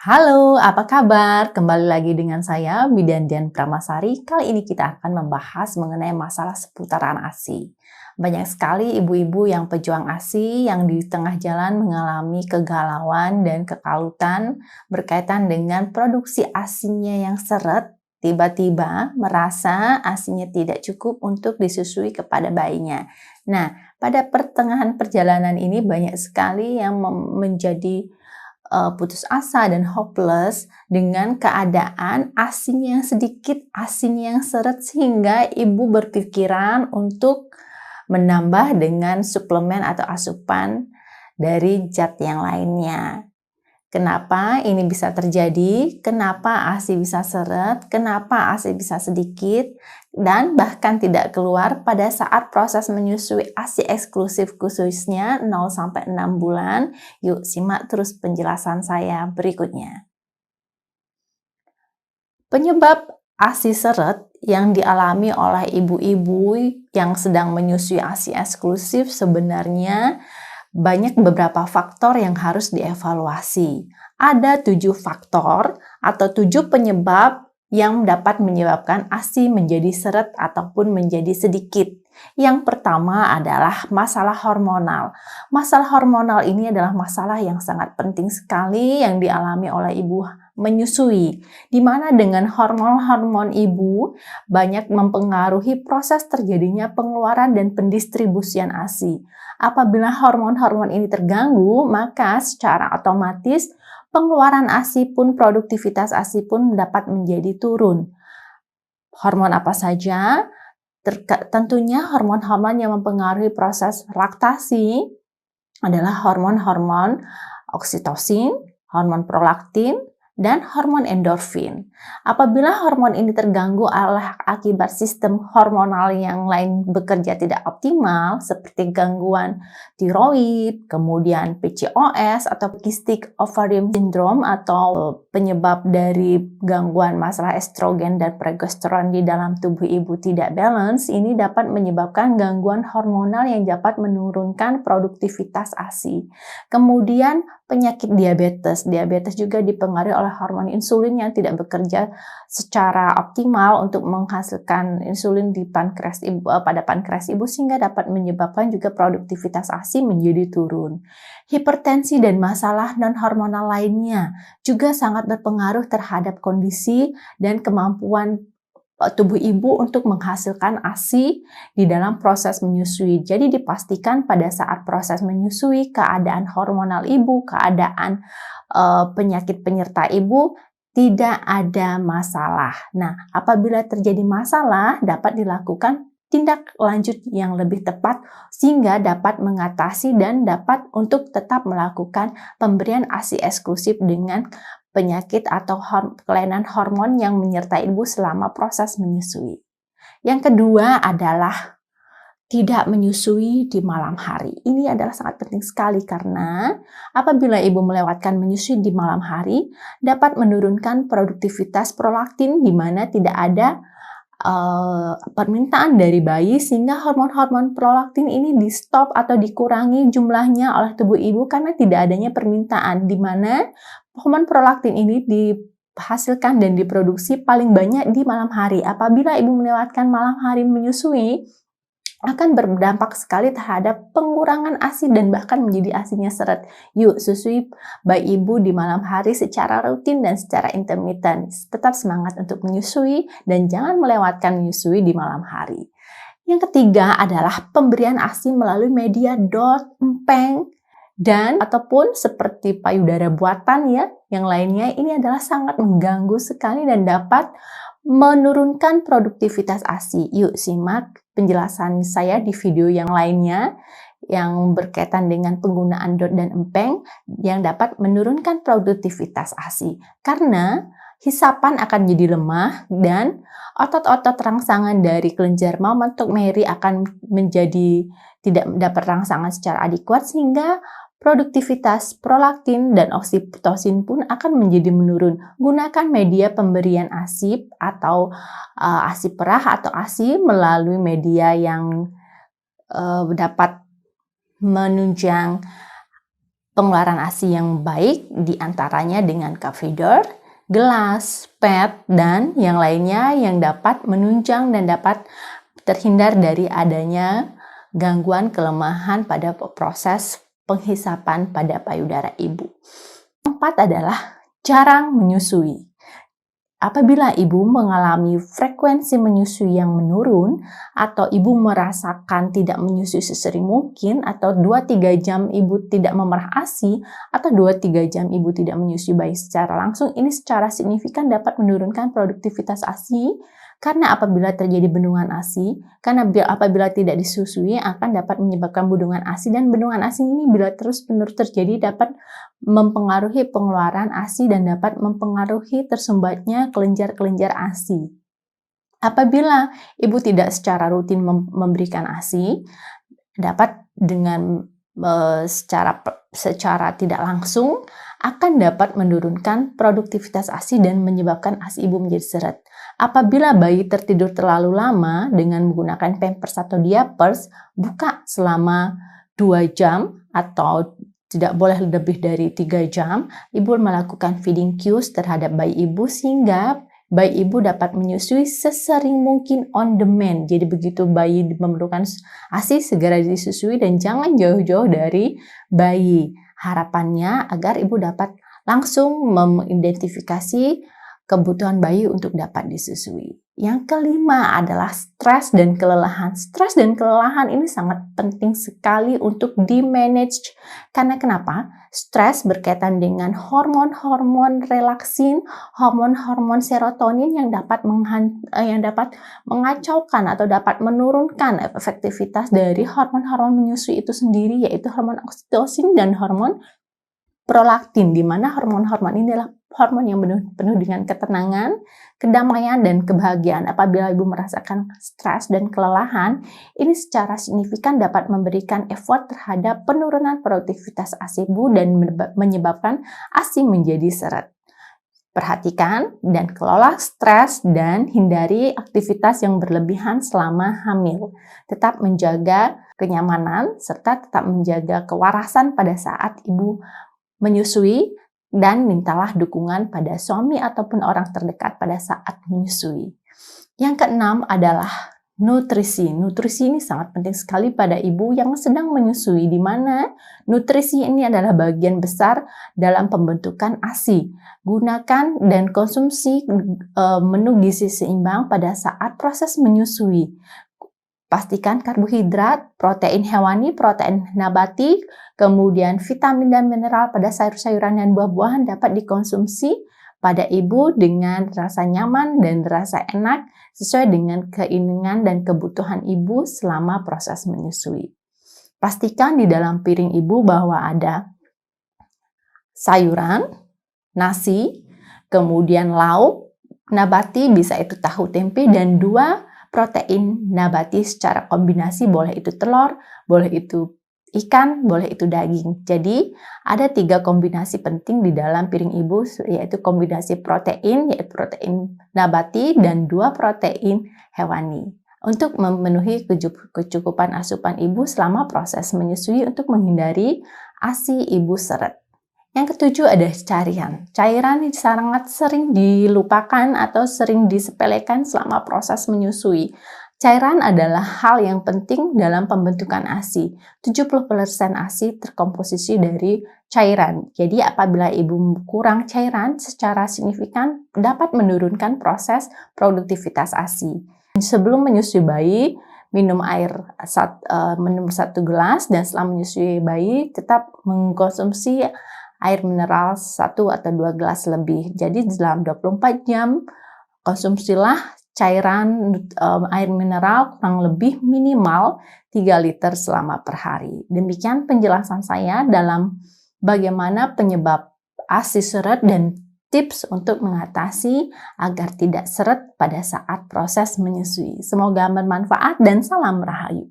Halo, apa kabar? Kembali lagi dengan saya, Bidan Dian Pramasari. Kali ini kita akan membahas mengenai masalah seputaran ASI. Banyak sekali ibu-ibu yang pejuang ASI yang di tengah jalan mengalami kegalauan dan kekalutan berkaitan dengan produksi ASINya yang seret, tiba-tiba merasa ASINya tidak cukup untuk disusui kepada bayinya. Nah, pada pertengahan perjalanan ini banyak sekali yang menjadi putus asa dan hopeless dengan keadaan ASINnya yang sedikit, ASINnya yang seret sehingga ibu berpikiran untuk menambah dengan suplemen atau asupan dari zat yang lainnya. Kenapa ini bisa terjadi? Kenapa ASI bisa seret? Kenapa ASI bisa sedikit? Dan bahkan tidak keluar pada saat proses menyusui ASI eksklusif khususnya 0-6 bulan. Yuk simak terus penjelasan saya berikutnya. Penyebab ASI seret yang dialami oleh ibu-ibu yang sedang menyusui ASI eksklusif sebenarnya banyak beberapa faktor yang harus dievaluasi. Ada 7 faktor atau 7 penyebab yang dapat menyebabkan ASI menjadi seret ataupun menjadi sedikit. Yang pertama adalah masalah hormonal. Masalah hormonal ini adalah masalah yang sangat penting sekali yang dialami oleh ibu menyusui, di mana dengan hormon-hormon ibu banyak mempengaruhi proses terjadinya pengeluaran dan pendistribusian ASI. Apabila hormon-hormon ini terganggu, maka secara otomatis pengeluaran ASI pun, produktivitas ASI pun dapat menjadi turun. Hormon apa saja? Tentunya hormon-hormon yang mempengaruhi proses laktasi adalah hormon-hormon oksitosin, hormon prolaktin, dan hormon endorfin. Apabila hormon ini terganggu oleh akibat sistem hormonal yang lain bekerja tidak optimal, seperti gangguan tiroid, kemudian PCOS atau Polycystic Ovarian Syndrome atau penyebab dari gangguan masalah estrogen dan progesteron di dalam tubuh ibu tidak balance, ini dapat menyebabkan gangguan hormonal yang dapat menurunkan produktivitas ASI. Kemudian penyakit diabetes. Diabetes juga dipengaruhi oleh hormon insulin yang tidak bekerja secara optimal untuk menghasilkan insulin di pankreas ibu, pada pankreas ibu sehingga dapat menyebabkan juga produktivitas ASI menjadi turun. Hipertensi dan masalah non-hormonal lainnya juga sangat berpengaruh terhadap kondisi dan kemampuan tubuh ibu untuk menghasilkan ASI di dalam proses menyusui. Jadi dipastikan pada saat proses menyusui, keadaan hormonal ibu, keadaan penyakit penyerta ibu tidak ada masalah. Nah, apabila terjadi masalah, dapat dilakukan tindak lanjut yang lebih tepat sehingga dapat mengatasi dan dapat untuk tetap melakukan pemberian ASI eksklusif dengan penyakit atau kelainan hormon yang menyertai ibu selama proses menyusui. Yang kedua adalah tidak menyusui di malam hari. Ini adalah sangat penting sekali karena apabila ibu melewatkan menyusui di malam hari dapat menurunkan produktivitas prolaktin di mana tidak ada permintaan dari bayi sehingga hormon-hormon prolaktin ini di stop atau dikurangi jumlahnya oleh tubuh ibu karena tidak adanya permintaan, di mana hormon prolaktin ini dihasilkan dan diproduksi paling banyak di malam hari. Apabila ibu melewatkan malam hari menyusui, akan berdampak sekali terhadap pengurangan ASI dan bahkan menjadi ASINya seret. Yuk susui bayi ibu di malam hari secara rutin dan secara intermittent. Tetap semangat untuk menyusui dan jangan melewatkan menyusui di malam hari. Yang ketiga adalah pemberian ASI melalui media DOT, empeng, dan ataupun seperti payudara buatan ya, yang lainnya ini adalah sangat mengganggu sekali dan dapat menurunkan produktivitas ASI. Yuk simak penjelasan saya di video yang lainnya yang berkaitan dengan penggunaan DOT dan empeng yang dapat menurunkan produktivitas ASI. Karena hisapan akan jadi lemah dan otot-otot rangsangan dari kelenjar Maumont Mary akan menjadi tidak dapat rangsangan secara adekuat sehingga produktivitas prolaktin dan oksitosin pun akan menjadi menurun. Gunakan media pemberian ASI atau ASI perah atau ASI melalui media yang dapat menunjang pengeluaran ASI yang baik diantaranya dengan cup feeder, gelas, pad, dan yang lainnya yang dapat menunjang dan dapat terhindar dari adanya gangguan kelemahan pada proses penghisapan pada payudara ibu. Keempat adalah jarang menyusui. Apabila ibu mengalami frekuensi menyusui yang menurun atau ibu merasakan tidak menyusui sesering mungkin atau 2-3 jam ibu tidak memerah ASI atau 2-3 jam ibu tidak menyusui bayi secara langsung, ini secara signifikan dapat menurunkan produktivitas ASI karena apabila terjadi bendungan ASI, karena apabila tidak disusui akan dapat menyebabkan bendungan ASI dan bendungan ASI ini bila terus-menerus terjadi dapat mempengaruhi pengeluaran ASI dan dapat mempengaruhi tersumbatnya kelenjar-kelenjar ASI. Apabila ibu tidak secara rutin memberikan ASI, dapat dengan secara tidak langsung akan dapat menurunkan produktivitas ASI dan menyebabkan ASI ibu menjadi seret. Apabila bayi tertidur terlalu lama dengan menggunakan pampers atau diapers, buka selama 2 jam atau tidak boleh lebih dari 3 jam, ibu melakukan feeding cues terhadap bayi ibu sehingga bayi ibu dapat menyusui sesering mungkin on demand. Jadi begitu bayi memerlukan ASI segera disusui dan jangan jauh-jauh dari bayi. Harapannya agar ibu dapat langsung mengidentifikasi kebutuhan bayi untuk dapat disusui. Yang kelima adalah stres dan kelelahan. Stres dan kelelahan ini sangat penting sekali untuk di-manage. Karena kenapa? Stres berkaitan dengan hormon-hormon relaksin, hormon-hormon serotonin yang dapat mengacaukan atau dapat menurunkan efektivitas dari hormon-hormon menyusui itu sendiri, yaitu hormon oksitosin dan hormon prolaktin, di mana hormon-hormon ini adalah hormon yang penuh dengan ketenangan, kedamaian, dan kebahagiaan. Apabila ibu merasakan stres dan kelelahan, ini secara signifikan dapat memberikan effort terhadap penurunan produktivitas ASI ibu dan menyebabkan ASI menjadi seret. Perhatikan dan kelola stres dan hindari aktivitas yang berlebihan selama hamil. Tetap menjaga kenyamanan serta tetap menjaga kewarasan pada saat ibu menyusui dan mintalah dukungan pada suami ataupun orang terdekat pada saat menyusui. Yang keenam adalah nutrisi. Nutrisi ini sangat penting sekali pada ibu yang sedang menyusui, di mana nutrisi ini adalah bagian besar dalam pembentukan ASI. Gunakan dan konsumsi menu gizi seimbang pada saat proses menyusui. Pastikan karbohidrat, protein hewani, protein nabati, kemudian vitamin dan mineral pada sayur-sayuran dan buah-buahan dapat dikonsumsi pada ibu dengan rasa nyaman dan rasa enak sesuai dengan keinginan dan kebutuhan ibu selama proses menyusui. Pastikan di dalam piring ibu bahwa ada sayuran, nasi, kemudian lauk nabati, bisa itu tahu tempe, dan 2 protein nabati secara kombinasi, boleh itu telur, boleh itu ikan, boleh itu daging. Jadi ada 3 kombinasi penting di dalam piring ibu, yaitu kombinasi protein, yaitu protein nabati, dan 2 protein hewani. Untuk memenuhi kecukupan asupan ibu selama proses menyusui untuk menghindari ASI ibu seret. Yang ketujuh ada cairan. Cairan sangat sering dilupakan atau sering disepelekan selama proses menyusui. Cairan adalah hal yang penting dalam pembentukan ASI. 70% ASI terkomposisi dari cairan. Jadi apabila ibu kurang cairan secara signifikan dapat menurunkan proses produktivitas ASI. Sebelum menyusui bayi, minum minum 1 gelas, dan setelah menyusui bayi tetap mengkonsumsi air mineral 1 atau 2 gelas lebih. Jadi dalam 24 jam konsumsilah cairan air mineral kurang lebih minimal 3 liter selama per hari. Demikian penjelasan saya dalam bagaimana penyebab ASI seret dan tips untuk mengatasi agar tidak seret pada saat proses menyusui. Semoga bermanfaat dan salam Rahayu.